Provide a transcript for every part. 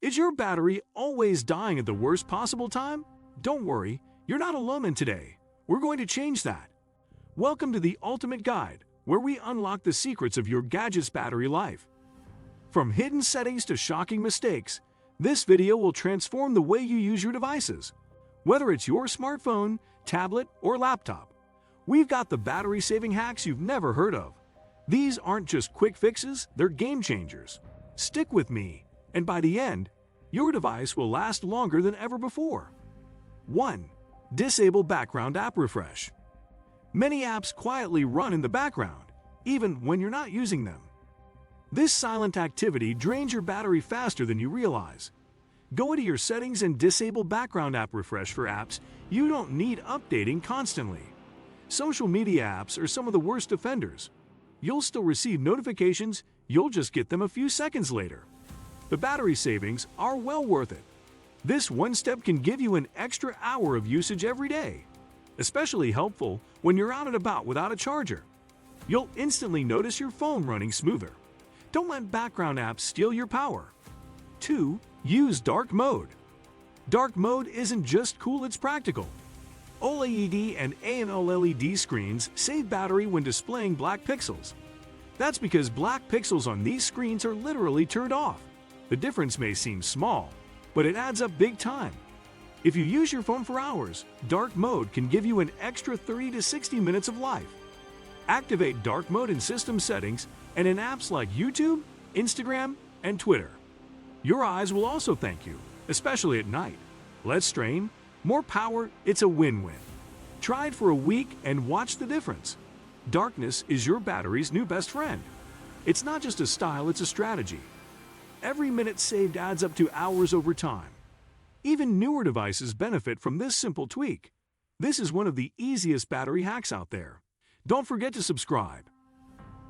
Is your battery always dying at the worst possible time? Don't worry, you're not alone in today. We're going to change that. Welcome to the Ultimate Guide, where we unlock the secrets of your gadget's battery life. From hidden settings to shocking mistakes, this video will transform the way you use your devices. Whether it's your smartphone, tablet, or laptop, we've got the battery-saving hacks you've never heard of. These aren't just quick fixes, they're game changers. Stick with me, and by the end, your device will last longer than ever before. 1. Disable background app refresh. Many apps quietly run in the background, even when you're not using them. This silent activity drains your battery faster than you realize. Go into your settings and disable background app refresh for apps you don't need updating constantly. Social media apps are some of the worst offenders. You'll still receive notifications, you'll just get them a few seconds later. The battery savings are well worth it. This one step can give you an extra hour of usage every day. Especially helpful when you're out and about without a charger. You'll instantly notice your phone running smoother. Don't let background apps steal your power. 2. Use dark mode. Dark mode isn't just cool, it's practical. OLED and AMOLED screens save battery when displaying black pixels. That's because black pixels on these screens are literally turned off. The difference may seem small, but it adds up big time. If you use your phone for hours, dark mode can give you an extra 30 to 60 minutes of life. Activate dark mode in system settings and in apps like YouTube, Instagram, and Twitter. Your eyes will also thank you, especially at night. Less strain, more power, it's a win-win. Try it for a week and watch the difference. Darkness is your battery's new best friend. It's not just a style, it's a strategy. Every minute saved adds up to hours over time. Even newer devices benefit from this simple tweak. This is one of the easiest battery hacks out there. Don't forget to subscribe.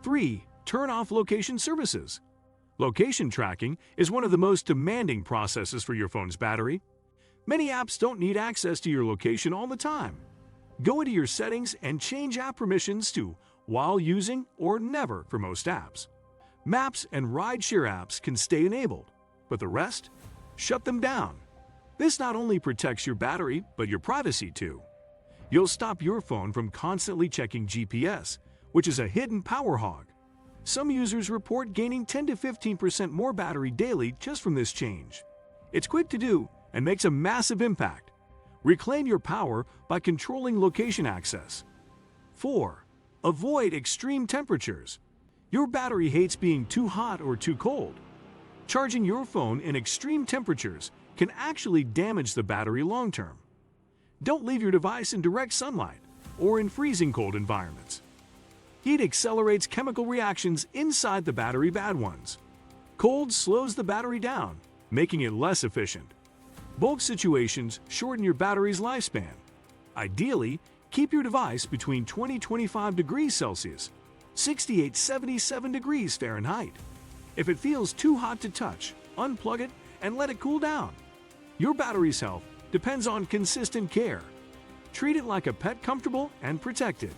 3. Turn off location services. Location tracking is one of the most demanding processes for your phone's battery. Many apps don't need access to your location all the time. Go into your settings and change app permissions to while using or never for most apps. Maps and rideshare apps can stay enabled, but the rest? Shut them down. This not only protects your battery, but your privacy too. You'll stop your phone from constantly checking GPS, which is a hidden power hog. Some users report gaining 10 to 15% more battery daily just from this change. It's quick to do and makes a massive impact. Reclaim your power by controlling location access. 4. Avoid extreme temperatures. Your battery hates being too hot or too cold. Charging your phone in extreme temperatures can actually damage the battery long-term. Don't leave your device in direct sunlight or in freezing cold environments. Heat accelerates chemical reactions inside the battery, bad ones. Cold slows the battery down, making it less efficient. Both situations shorten your battery's lifespan. Ideally, keep your device between 20-25 degrees Celsius, 68-77 degrees Fahrenheit. If it feels too hot to touch, unplug it and let it cool down. Your battery's health depends on consistent care. Treat it like a pet, comfortable and protected.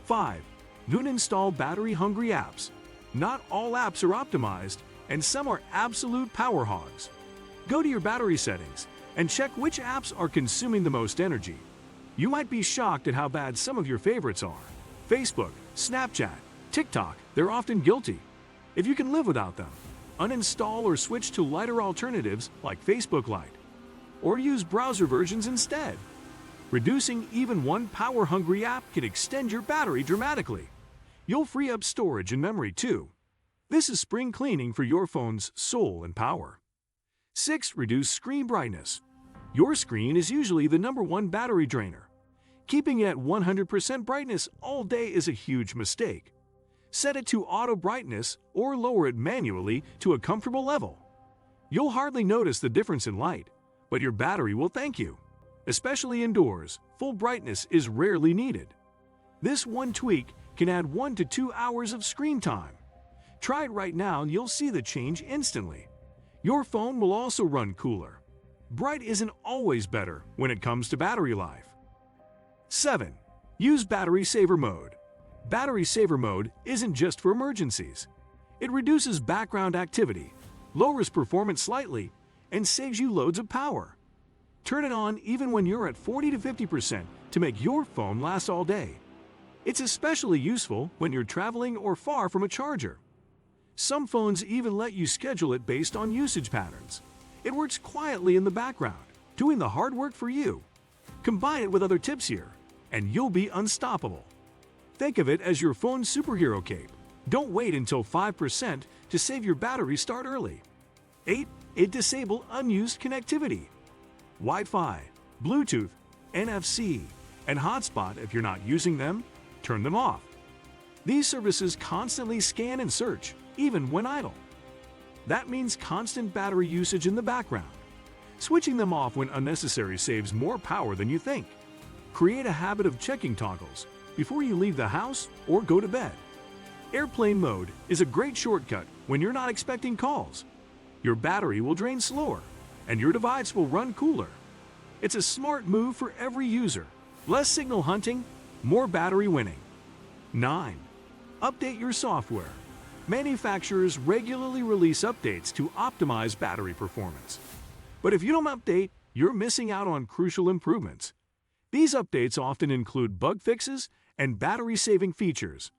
5. Don't install battery-hungry apps. Not all apps are optimized, and some are absolute power hogs. Go to your battery settings and check which apps are consuming the most energy. You might be shocked at how bad some of your favorites are. Facebook, Snapchat, TikTok, they're often guilty. If you can live without them, uninstall or switch to lighter alternatives like Facebook Lite, or use browser versions instead. Reducing even one power-hungry app can extend your battery dramatically. You'll free up storage and memory too. This is spring cleaning for your phone's soul and power. 6. Reduce screen brightness. Your screen is usually the #1 battery drainer. Keeping it at 100% brightness all day is a huge mistake. Set it to auto brightness or lower it manually to a comfortable level. You'll hardly notice the difference in light, but your battery will thank you. Especially indoors, full brightness is rarely needed. This one tweak can add 1 to 2 hours of screen time. Try it right now and you'll see the change instantly. Your phone will also run cooler. Bright isn't always better when it comes to battery life. 7. Use battery saver mode. Battery saver mode isn't just for emergencies. It reduces background activity, lowers performance slightly, and saves you loads of power. Turn it on even when you're at 40 to 50% to make your phone last all day. It's especially useful when you're traveling or far from a charger. Some phones even let you schedule it based on usage patterns. It works quietly in the background, doing the hard work for you. Combine it with other tips here, and you'll be unstoppable. Think of it as your phone's superhero cape. Don't wait until 5% to save your battery. Start early. 8. Disable unused connectivity. Wi-Fi, Bluetooth, NFC, and hotspot. If you're not using them, turn them off. These services constantly scan and search, even when idle. That means constant battery usage in the background. Switching them off when unnecessary saves more power than you think. Create a habit of checking toggles before you leave the house or go to bed. Airplane mode is a great shortcut when you're not expecting calls. Your battery will drain slower, and your device will run cooler. It's a smart move for every user. Less signal hunting, more battery winning. 9. Update your software. Manufacturers regularly release updates to optimize battery performance. But if you don't update, you're missing out on crucial improvements. These updates often include bug fixes and battery-saving features.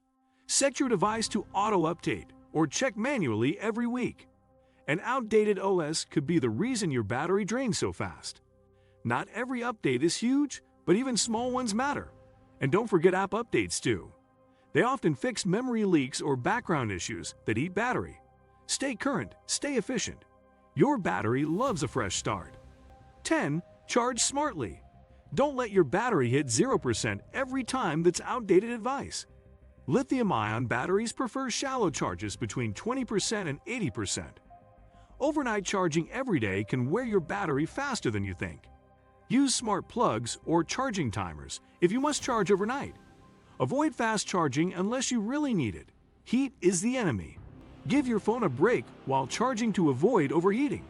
Set your device to auto-update or check manually every week. An outdated OS could be the reason your battery drains so fast. Not every update is huge, but even small ones matter. And don't forget app updates too. They often fix memory leaks or background issues that eat battery. Stay current, stay efficient. Your battery loves a fresh start. 10. Charge smartly. Don't let your battery hit 0% every time. That's outdated advice. Lithium-ion batteries prefer shallow charges between 20% and 80%. Overnight charging every day can wear your battery faster than you think. Use smart plugs or charging timers if you must charge overnight. Avoid fast charging unless you really need it. Heat is the enemy. Give your phone a break while charging to avoid overheating.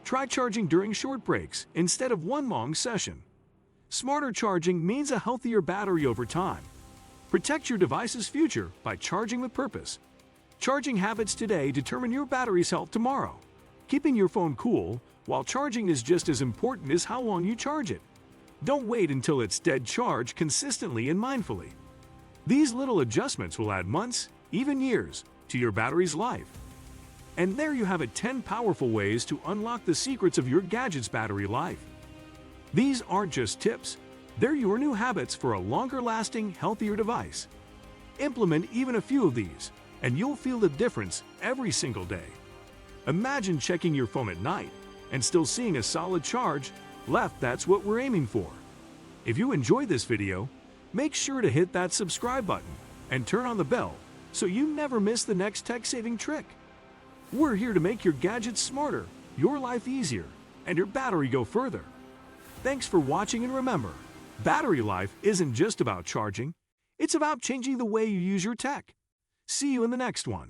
Try charging during short breaks instead of one long session. Smarter charging means a healthier battery over time. Protect your device's future by charging with purpose. Charging habits today determine your battery's health tomorrow. Keeping your phone cool while charging is just as important as how long you charge it. Don't wait until it's dead. Charge consistently and mindfully. These little adjustments will add months, even years, to your battery's life. And there you have it, 10 powerful ways to unlock the secrets of your gadget's battery life. These aren't just tips, they're your new habits for a longer-lasting, healthier device. Implement even a few of these, and you'll feel the difference every single day. Imagine checking your phone at night and still seeing a solid charge left. That's what we're aiming for. If you enjoyed this video, make sure to hit that subscribe button and turn on the bell so you never miss the next tech-saving trick. We're here to make your gadgets smarter, your life easier, and your battery go further. Thanks for watching, and remember, battery life isn't just about charging, it's about changing the way you use your tech. See you in the next one.